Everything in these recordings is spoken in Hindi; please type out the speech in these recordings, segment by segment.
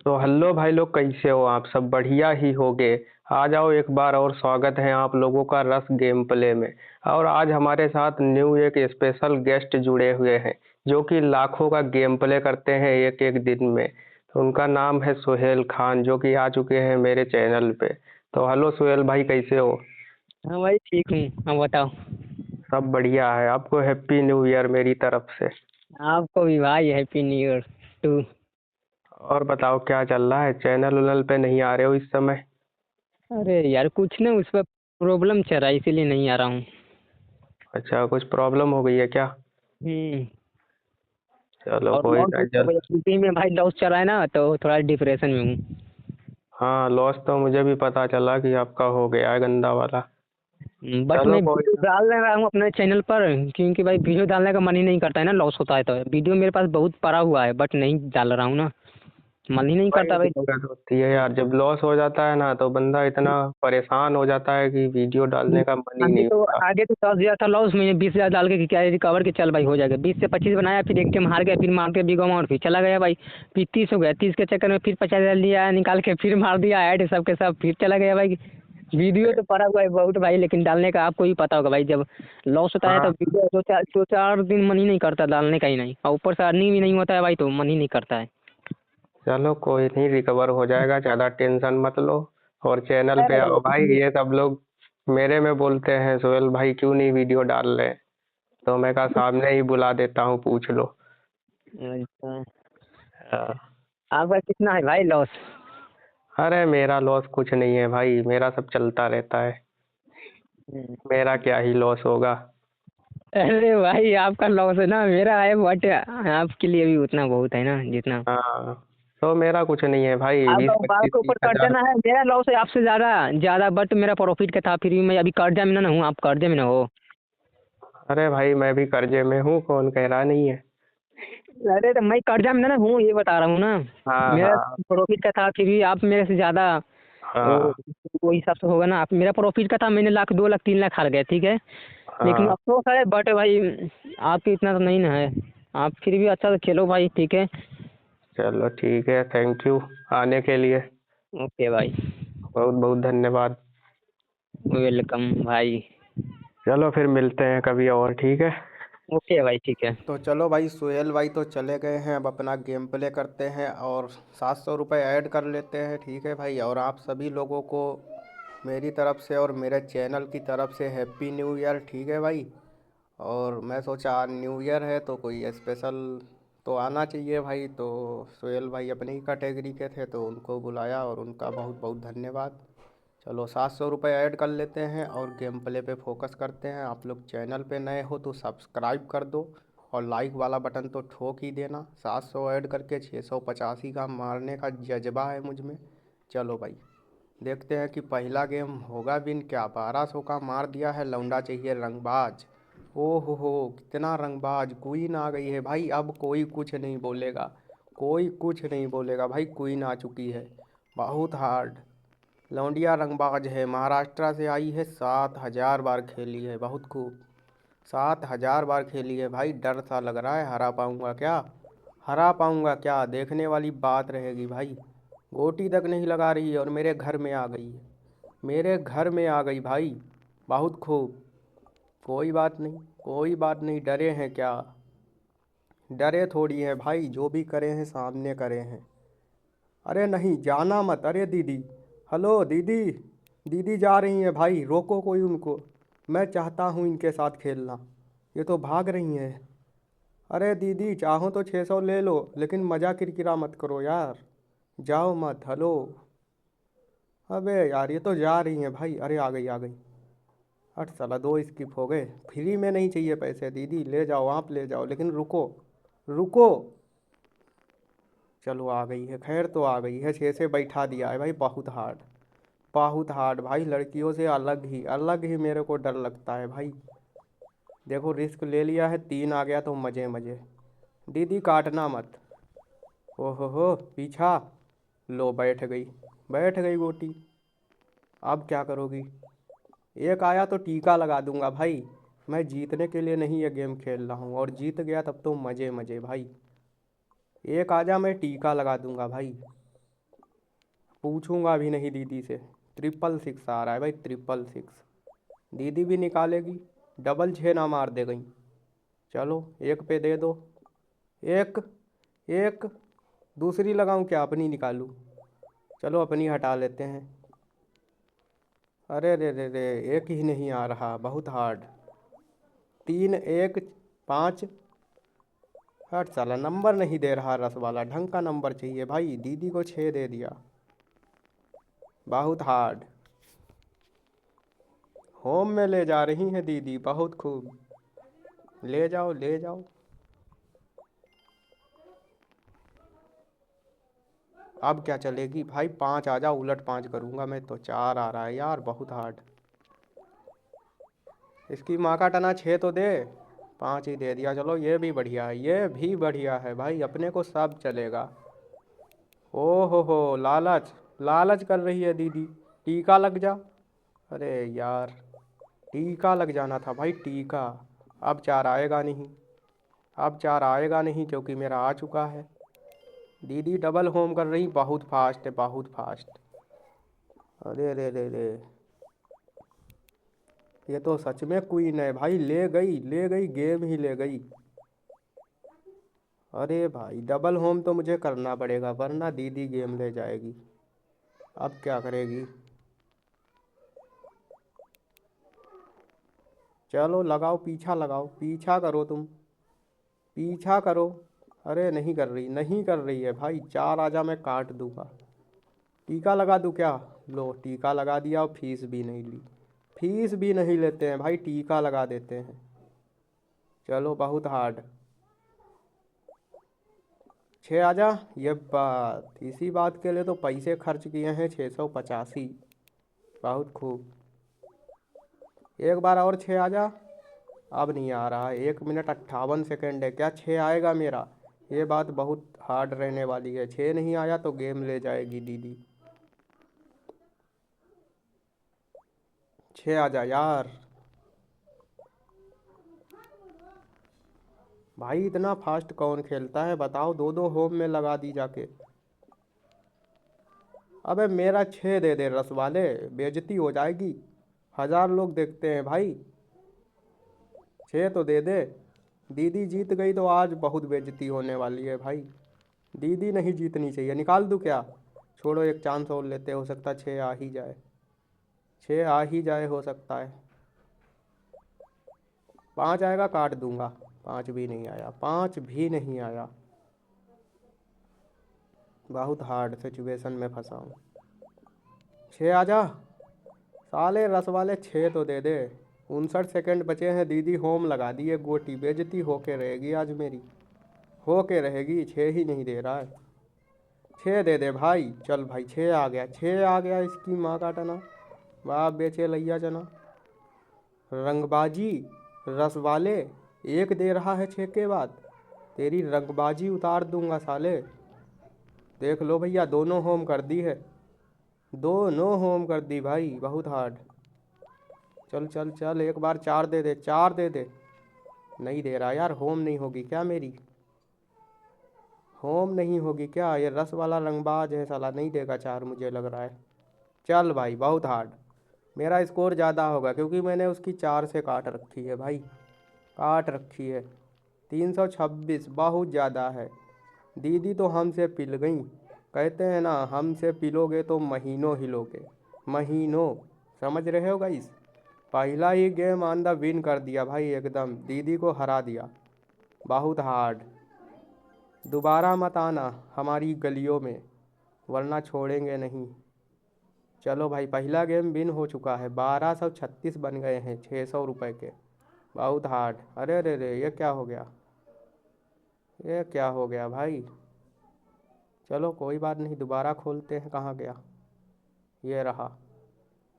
तो हेलो भाई लोग, कैसे हो आप? सब बढ़िया ही होगे। आ जाओ, एक बार और स्वागत है आप लोगों का रस गेम प्ले में। और आज हमारे साथ न्यू एक स्पेशल गेस्ट जुड़े हुए हैं, जो कि लाखों का गेम प्ले करते हैं एक एक दिन में। तो उनका नाम है सुहेल खान, जो कि आ चुके हैं मेरे चैनल पे। तो हेलो सुहेल भाई, कैसे हो? हाँ भाई ठीक हूँ। हाँ बताओ। सब बढ़िया है। आपको हैप्पी न्यू ईयर मेरी तरफ से। आपको भी भाई हैप्पी न्यू ईयर टू। और बताओ, क्या चल रहा है? चैनल उनल पे नहीं आ रहे हो इस समय? अरे यार कुछ ना उस पर प्रॉब्लम चल रहा है इसीलिए नहीं आ रहा हूँ। अच्छा, कुछ प्रॉब्लम हो गई है क्या? हम्म। चलो और कोई लॉस ना, जल। यूपी में भाई लॉस चल रहा है ना तो थोड़ा डिप्रेशन में हूँ। हाँ, लॉस तो मुझे भी पता चला कि आपका हो गया है गंदा वाला। बट चलो मैं कोई वीडियो ना। डाल रहा हूँ अपने चैनल पर क्योंकि भाई वीडियो डालने का मन ही नहीं करता है ना, लॉस होता है तो वीडियो मेरे पास बहुत पड़ा हुआ है बट नहीं डाल रहा हूँ ना। मन ही नहीं वही करता भाई। दिक्कत होती है यार, जब लॉस हो जाता है ना तो बंदा इतना परेशान हो जाता है कि वीडियो डालने का मन ही आगे नहीं तो होता। आगे तो 10,000 था लॉस में, 20,000 डाल के क्या रिकवर के चल भाई हो जाएगा। 20 से 25 बनाया, फिर एक गेम हार गया, फिर मार के बिग अमाउंट फिर चला गया भाई। फिर 30 हो गया, 30 के चक्कर में फिर 50,000 लिया निकाल के, फिर मार दिया ऐड सब के सब, फिर चला गया भाई। वीडियो तो पड़ा हुआ है बहुत भाई, लेकिन डालने का आपको ही पता होगा भाई, जब लॉस होता है तो हाँ, वीडियो दो चार दिन मन ही नहीं करता डालने का ही नहीं, और ऊपर से अर्निंग भी नहीं होता है भाई तो मन ही नहीं करता है। चलो कोई नहीं, रिकवर हो जाएगा, ज्यादा टेंशन मत लो। और चैनल पे आओ भाई। अरे ये सब लोग मेरे में बोलते हैं, सोहेल भाई क्यों नहीं वीडियो डाल रहे? तो मैं कहा सामने ही बुला देता हूँ, पूछ लो। अच्छा। हाँ। आपका कितना है भाई लॉस? अरे मेरा लॉस कुछ नहीं है भाई, मेरा सब चलता रहता है। मेरा क्या ही लॉस होगा। अरे भाई आपका लॉस है ना, मेरा है बट आपके लिए भी उतना बहुत है ना जितना हाँ, तो मेरा कुछ नहीं है भाई, बीस आपका। पच्चीस आपके तीस ऊपर कर्जा हजार ना है, मेरा लॉस है आपसे ज्यादा ज्यादा, बट मेरा प्रॉफिट का था, फिर भी मैं अभी कर्जा में ना हूँ, आप कर्जे में ना हो। अरे भाई, मैं भी कर्जे में हूँ, कौन कह रहा नहीं है। अरे तो मैं कर्जा में ना हूँ ये बता रहा हूँ ना। हाँ मेरा हाँ प्रॉफिट का था, फिर भी आप मेरे से ज्यादा वो हाँ वो हिसाब से होगा ना। आप मेरा प्रॉफिट का था, मैंने लाख 2 लाख 3 लाख हार गए ठीक है। लेकिन हाँ। अफसोस है बट भाई आपके इतना तो नहीं ना है। आप फिर भी अच्छा से खेलो भाई ठीक है। चलो ठीक है, थैंक यू आने के लिए। ओके भाई। बहुत बहुत धन्यवाद। वेलकम भाई। चलो फिर मिलते हैं कभी और, ठीक है। ओके भाई ठीक है। तो चलो भाई, सुहेल भाई तो चले गए हैं, अब अपना गेम प्ले करते हैं और 700 रुपये ऐड कर लेते हैं, ठीक है भाई। और आप सभी लोगों को मेरी तरफ से और मेरे चैनल की तरफ से हैप्पी न्यू ईयर, ठीक है भाई। और मैं सोचा आज न्यू ईयर है तो कोई स्पेशल तो आना चाहिए भाई। तो सोहेल भाई अपनी ही कैटेगरी के थे तो उनको बुलाया, और उनका बहुत बहुत धन्यवाद। चलो 700 रुपये ऐड कर लेते हैं और गेम प्ले पे फोकस करते हैं। आप लोग चैनल पे नए हो तो सब्सक्राइब कर दो, और लाइक वाला बटन तो ठोक ही देना। 700 ऐड करके 685 का मारने का जज्बा है मुझ में। चलो भाई, देखते हैं कि पहला गेम होगा विन क्या। 1200 का मार दिया है, लौंडा चाहिए रंगबाज। ओ हो, कितना रंगबाज! क्वीन आ गई है भाई, अब कोई कुछ नहीं बोलेगा। कोई कुछ नहीं बोलेगा भाई, क्वीन आ चुकी है। बहुत हार्ड। लौंडिया रंगबाज है, महाराष्ट्र से आई है, 7,000 बार खेली है, बहुत खूब। 7,000 बार खेली है भाई, डर सा लग रहा है, हरा पाऊंगा क्या? हरा पाऊंगा क्या, देखने वाली बात रहेगी भाई। गोटी तक नहीं लगा रही है और मेरे घर में आ गई है। मेरे घर में आ गई भाई, बहुत खूब। कोई बात नहीं, कोई बात नहीं, डरे हैं क्या? डरे थोड़ी हैं भाई, जो भी करे हैं सामने करे हैं। अरे नहीं, जाना मत, अरे दीदी। हेलो दीदी। दीदी जा रही हैं भाई, रोको कोई उनको। मैं चाहता हूँ इनके साथ खेलना। ये तो भाग रही हैं। अरे दीदी, चाहो तो 600 ले लो, लेकिन मज़ा किरकिरा मत करो यार। जाओ मत, हेलो। अबे यार, ये तो जा रही हैं भाई। अरे आ गई आ गई। अट साला, दो स्किप हो गए। फ्री में नहीं चाहिए पैसे दीदी, ले जाओ आप ले जाओ, लेकिन रुको। रुको। चलो आ गई है, खैर तो आ गई है, 6 से बैठा दिया है भाई। बहुत हार्ड, बहुत हार्ड भाई, लड़कियों से अलग ही मेरे को डर लगता है भाई। देखो रिस्क ले लिया है, 3 आ गया तो मज़े मज़े। दीदी काटना मत। ओहो पीछा। लो बैठ गई। बैठ गई गोटी। अब क्या करोगी? एक आया तो टीका लगा दूंगा भाई। मैं जीतने के लिए नहीं ये गेम खेल रहा हूँ, और जीत गया तब तो मज़े मज़े भाई। एक आजा, मैं टीका लगा दूंगा भाई। पूछूंगा भी नहीं दीदी से। 666 आ रहा है भाई, 666। दीदी भी निकालेगी, डबल 6 ना मार दे गई। चलो एक पे दे दो। एक, एक, दूसरी लगाऊं क्या अपनी निकालूं? चलो अपनी हटा लेते हैं। अरे रे रे रे, एक ही नहीं आ रहा, बहुत हार्ड। 3 1 5। हट साला, नंबर नहीं दे रहा रस वाला, ढंग का नंबर चाहिए भाई। दीदी को 6 दे दिया, बहुत हार्ड। होम में ले जा रही हैं दीदी, बहुत खूब। ले जाओ ले जाओ। अब क्या चलेगी भाई, 5 आ जाओ, उलट 5 करूंगा मैं तो। 4 आ रहा है यार, बहुत हार्ड। इसकी माँ का टना 6 तो दे। 5 ही दे दिया, चलो ये भी बढ़िया है, ये भी बढ़िया है भाई, अपने को सब चलेगा। ओ हो, लालच, लालच कर रही है दीदी। टीका लग जा। अरे यार, टीका लग जाना था भाई, टीका। अब 4 आएगा नहीं, अब 4 आएगा नहीं क्योंकि मेरा आ चुका है। दीदी डबल होम कर रही, बहुत फास्ट है, बहुत फास्ट। अरे रे रे रे, ये तो सच में क्वीन है भाई, ले गई ले गई, गेम ही ले गई। अरे भाई, डबल होम तो मुझे करना पड़ेगा वरना दीदी गेम ले जाएगी। अब क्या करेगी? चलो लगाओ, पीछा लगाओ, पीछा करो तुम, पीछा करो। अरे नहीं कर रही, नहीं कर रही है भाई। 4 आजा, मैं काट दूंगा। टीका लगा दूं क्या? लो टीका लगा दिया और फीस भी नहीं ली। फीस भी नहीं लेते हैं भाई, टीका लगा देते हैं। चलो बहुत हार्ड। 6 आजा। ये बात, इसी बात के लिए तो पैसे खर्च किए हैं 685। बहुत खूब। एक बार और 6 आजा। अब नहीं आ रहा है, 1 मिनट 58 सेकेंड है, क्या 6 आएगा मेरा? ये बात बहुत हार्ड रहने वाली है, 6 नहीं आया तो गेम ले जाएगी दीदी। 6 आजा यार। भाई इतना फास्ट कौन खेलता है बताओ, दो दो होम में लगा दी जाके। अबे मेरा 6 दे दे रस वाले, बेइज्जती हो जाएगी। 1000 लोग देखते हैं भाई। 6 तो दे दे। दीदी जीत गई तो आज बहुत बेइज्जती होने वाली है भाई। दीदी नहीं जीतनी चाहिए, निकाल दूँ क्या? छोड़ो, एक चांस और लेते, हो सकता 6 आ ही जाए। 6 आ ही जाए, हो सकता है। 5 आएगा काट दूंगा। 5 भी नहीं आया, 5 भी नहीं आया। बहुत हार्ड सिचुएशन में फंसा हूँ। 6 आ जा। साले रस वाले 6 तो दे दे। 59 सेकेंड बचे हैं, दीदी होम लगा दी है, गोटी बेइज्जती होके रहेगी आज मेरी, होके रहेगी। 6 ही नहीं दे रहा है। 6 दे दे भाई, चल भाई 6 आ गया, 6 आ गया, इसकी माँ का टना। वाह बेचे लैया जना। रंगबाजी, रस वाले। एक दे रहा है 6 के बाद, तेरी रंगबाजी उतार दूंगा साले। देख लो भैया, दोनों होम कर दी है, दोनों होम कर दी भाई, बहुत हार्ड। चल चल चल, एक बार 4 दे दे, 4 दे दे। नहीं दे रहा यार, होम नहीं होगी क्या मेरी? होम नहीं होगी क्या? ये रस वाला रंगबाज है साला, नहीं देगा 4 मुझे लग रहा है। चल भाई बहुत हार्ड। मेरा स्कोर ज़्यादा होगा क्योंकि मैंने उसकी 4 से काट रखी है भाई, काट रखी है। 326 बहुत ज़्यादा है। दीदी तो हमसे पिल गई। कहते हैं ना, हमसे पिलोगे तो महीनों हिलोगे, महीनों। समझ रहे हो गाइस? पहला ही गेम ऑन द विन कर दिया भाई, एकदम दीदी को हरा दिया। बहुत हार्ड। दोबारा मत आना हमारी गलियों में, वरना छोड़ेंगे नहीं। चलो भाई, पहला गेम विन हो चुका है, 1236 बन गए हैं 600 रुपये के। बहुत हार्ड। अरे अरे अरे, ये क्या हो गया, ये क्या हो गया भाई? चलो कोई बात नहीं, दोबारा खोलते हैं, कहाँ गया? ये रहा।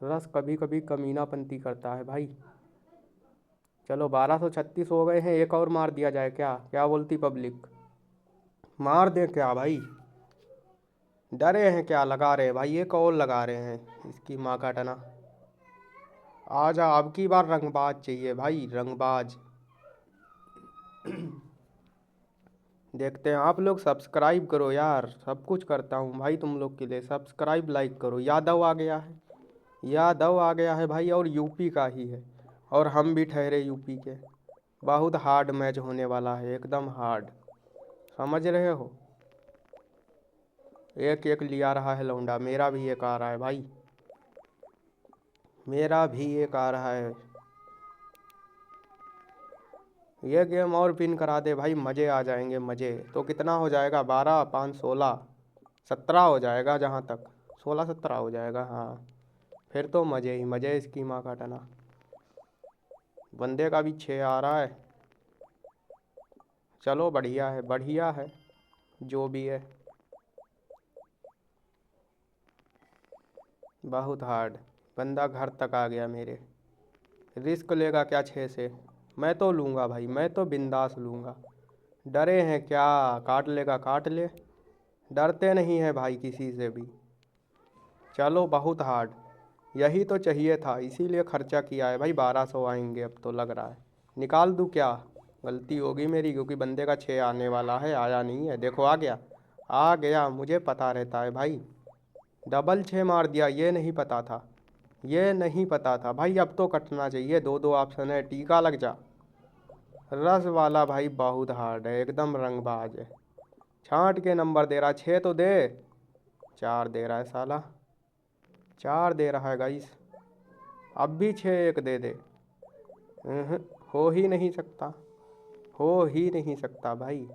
रस कभी कभी कमीनापंती करता है भाई। चलो 1236 हो गए हैं, एक और मार दिया जाए क्या? क्या बोलती पब्लिक? मार दें क्या भाई? डरे हैं क्या? लगा रहे हैं भाई, एक और लगा रहे हैं, इसकी माँ का टना। आजा, अब की बार रंगबाज चाहिए भाई, रंगबाज। देखते हैं। आप लोग सब्सक्राइब करो यार, सब कुछ करता हूँ भाई तुम लोग के लिए। सब्सक्राइब लाइक करो। यादव आ गया है, यादव आ गया है भाई, और यूपी का ही है, और हम भी ठहरे यूपी के। बहुत हार्ड मैच होने वाला है, एकदम हार्ड, समझ रहे हो। एक एक लिया रहा है लौंडा। मेरा भी एक आ रहा है भाई, मेरा भी एक आ रहा है। ये गेम और पिन करा दे भाई, मज़े आ जाएंगे मज़े। तो कितना हो जाएगा, 12 5 16 17 हो जाएगा, जहाँ तक 16 17 हो जाएगा। हाँ फिर तो मज़े ही मज़े, इसकी माँ का टना। बंदे का भी 6 आ रहा है। चलो बढ़िया है, बढ़िया है जो भी है। बहुत हार्ड। बंदा घर तक आ गया मेरे। रिस्क लेगा क्या 6 से? मैं तो लूँगा भाई, मैं तो बिंदास लूँगा। डरे हैं क्या? काट लेगा काट ले, डरते नहीं है भाई किसी से भी। चलो बहुत हार्ड, यही तो चाहिए था, इसीलिए खर्चा किया है भाई। 1200 आएंगे अब तो लग रहा है। निकाल दूँ क्या? गलती होगी मेरी, क्योंकि बंदे का 6 आने वाला है। आया नहीं है, देखो आ गया, आ गया। मुझे पता रहता है भाई। डबल 6 मार दिया, ये नहीं पता था, ये नहीं पता था भाई। अब तो कटना चाहिए, दो दो ऑप्शन है, टीका लग जा। रस वाला भाई बहुत हार्ड है, एकदम रंगबाज है। छांट के नंबर दे रहा। 6 तो दे। 4 दे रहा है साला, 4 दे रहा है गाइस। अब भी 6 एक दे दे। उहुं, हो ही नहीं सकता, हो ही नहीं सकता भाई।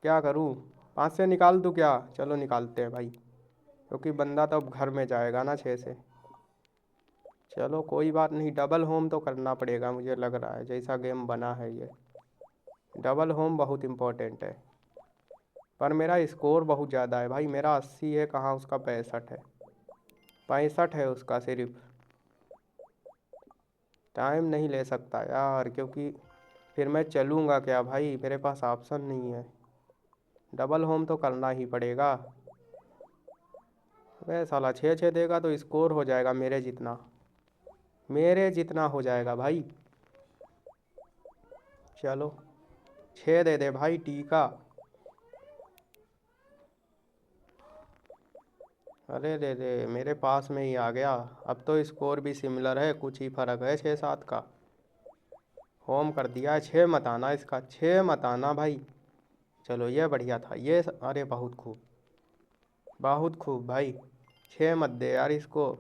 क्या करूं? 5 से निकाल दूं क्या? चलो निकालते हैं भाई, क्योंकि बंदा तो अब घर में जाएगा ना 6 से। चलो कोई बात नहीं, डबल होम तो करना पड़ेगा मुझे लग रहा है, जैसा गेम बना है ये। डबल होम बहुत इम्पोर्टेंट है। पर मेरा स्कोर बहुत ज़्यादा है भाई, मेरा 80 है, कहाँ उसका 65 है। 65 है उसका सिर्फ। टाइम नहीं ले सकता यार, क्योंकि फिर मैं चलूँगा क्या भाई, मेरे पास ऑप्शन नहीं है। डबल होम तो करना ही पड़ेगा। वह साला 6 6 देगा तो स्कोर हो जाएगा मेरे जितना, मेरे जितना हो जाएगा भाई। चलो 6 दे दे भाई, टीका। अरे दे दे, मेरे पास में ही आ गया। अब तो स्कोर भी सिमिलर है, कुछ ही फ़र्क है 6 7 का। होम कर दिया है। 6 मत आना इसका, 6 मत आना भाई। चलो ये बढ़िया था ये, अरे बहुत खूब, बहुत खूब भाई। 6 मत दे यार इसको,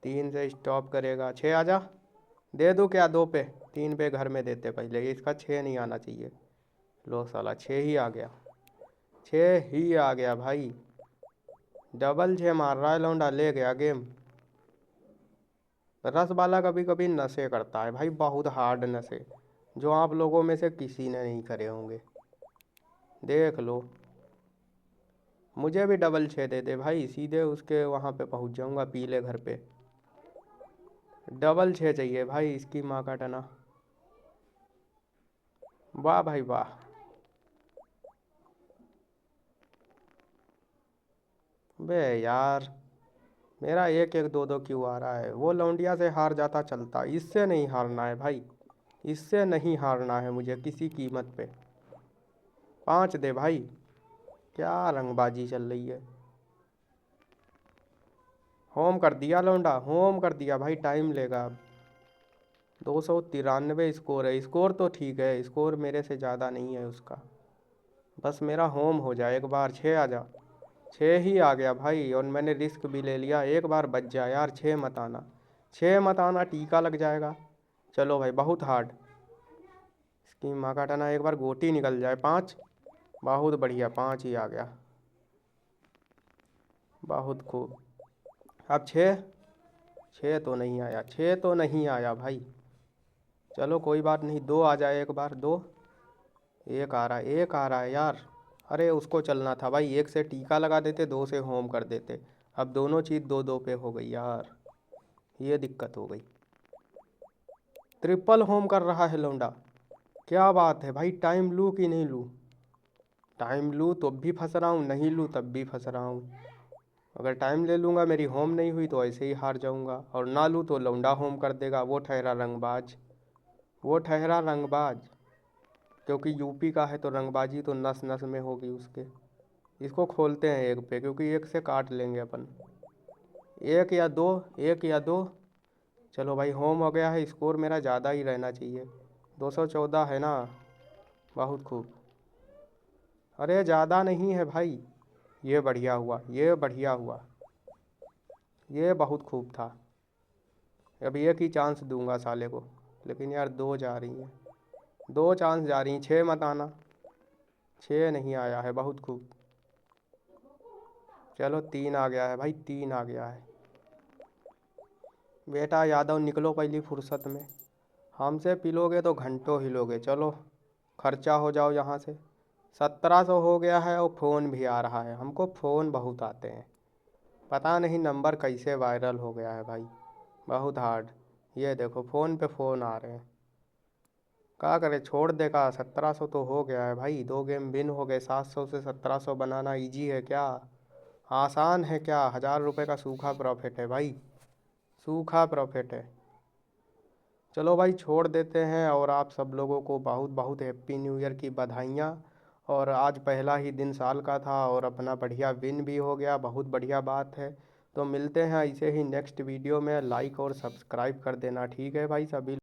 3 से स्टॉप करेगा। 6 आ जा। दे दूँ क्या 2 पे? 3 पे घर में देते पहले, इसका 6 नहीं आना चाहिए। लो साला 6 ही आ गया, 6 ही आ गया भाई। डबल 6 मार रहा है लौंडा, ले गया गेम। रस वाला कभी कभी नशे करता है भाई, बहुत हार्ड नशे, जो आप लोगों में से किसी ने नहीं करे होंगे। देख लो, मुझे भी डबल 6 दे दे भाई, सीधे उसके वहाँ पे पहुँच जाऊँगा, पीले घर पे। डबल 6 चाहिए भाई, इसकी माँ का टना। वाह भाई वाह। बे यार, मेरा एक एक दो दो क्यों आ रहा है? वो लौंडिया से हार जाता चलता, इससे नहीं हारना है भाई, इससे नहीं हारना है मुझे किसी कीमत पे। 5 दे भाई, क्या रंगबाजी चल रही है। होम कर दिया लौंडा, होम कर दिया भाई, टाइम लेगा अब। 293 स्कोर है, स्कोर तो ठीक है, स्कोर मेरे से ज़्यादा नहीं है उसका। बस मेरा होम हो जाए एक बार। 6 आ जा। 6 ही आ गया भाई, और मैंने रिस्क भी ले लिया। एक बार बच जा यार, 6 मत आना, 6 मत आना, टीका लग जाएगा। चलो भाई बहुत हार्ड, इसकी माँ का टना, एक बार गोटी निकल जाए। 5, बहुत बढ़िया, 5 ही आ गया, बहुत खूब। अब 6, 6 तो नहीं आया, 6 तो नहीं आया भाई। चलो कोई बात नहीं, 2 आ जाए एक बार, 2। एक आ रहा है, एक आ रहा है यार। अरे उसको चलना था भाई, एक से टीका लगा देते, 2 से होम कर देते। अब दोनों चीज़ 2 2 पे हो गई यार, ये दिक्कत हो गई। ट्रिपल होम कर रहा है लौंडा, क्या बात है भाई। टाइम लूँ कि नहीं लूँ? टाइम लूँ तो भी फंस रहा हूँ, नहीं लूँ तब भी फंस रहा हूँ। अगर टाइम ले लूँगा, मेरी होम नहीं हुई तो ऐसे ही हार जाऊँगा, और ना लूँ तो लौंडा होम कर देगा। वो ठहरा रंगबाज, वो ठहरा रंगबाज। क्योंकि यूपी का है तो रंगबाजी तो नस नस में होगी उसके। इसको खोलते हैं एक पे, क्योंकि एक से काट लेंगे अपन। एक या दो, एक या दो। चलो भाई होम हो गया है। स्कोर मेरा ज़्यादा ही रहना चाहिए, 214 है ना। बहुत खूब। अरे ज़्यादा नहीं है भाई। ये बढ़िया हुआ, ये बढ़िया हुआ, ये बहुत खूब था। अब एक ही चांस दूंगा साले को, लेकिन यार दो जा रही हैं, दो चांस जा रही हैं। 6 मत आना, 6 नहीं आया है। बहुत खूब। चलो 3 आ गया है भाई, 3 आ गया है। बेटा यादव निकलो पहली फुर्सत में, हमसे पिलोगे तो घंटों हिलोगे। चलो खर्चा हो जाओ यहाँ से। 1700 हो गया है और फ़ोन भी आ रहा है। हमको फ़ोन बहुत आते हैं, पता नहीं नंबर कैसे वायरल हो गया है भाई, बहुत हार्ड। ये देखो फ़ोन पे फ़ोन आ रहे हैं। क्या करे, छोड़ देगा। 1700 तो हो गया है भाई, 2 गेम विन हो गए। 700 से 1700 बनाना इजी है क्या? आसान है क्या? 1000 रुपये का सूखा प्रॉफिट है भाई, सूखा प्रॉफिट है। चलो भाई छोड़ देते हैं। और आप सब लोगों को बहुत बहुत हैप्पी न्यू ईयर की बधाइयाँ। और आज पहला ही दिन साल का था और अपना बढ़िया विन भी हो गया, बहुत बढ़िया बात है। तो मिलते हैं ऐसे ही नेक्स्ट वीडियो में। लाइक और सब्सक्राइब कर देना, ठीक है भाई सभी।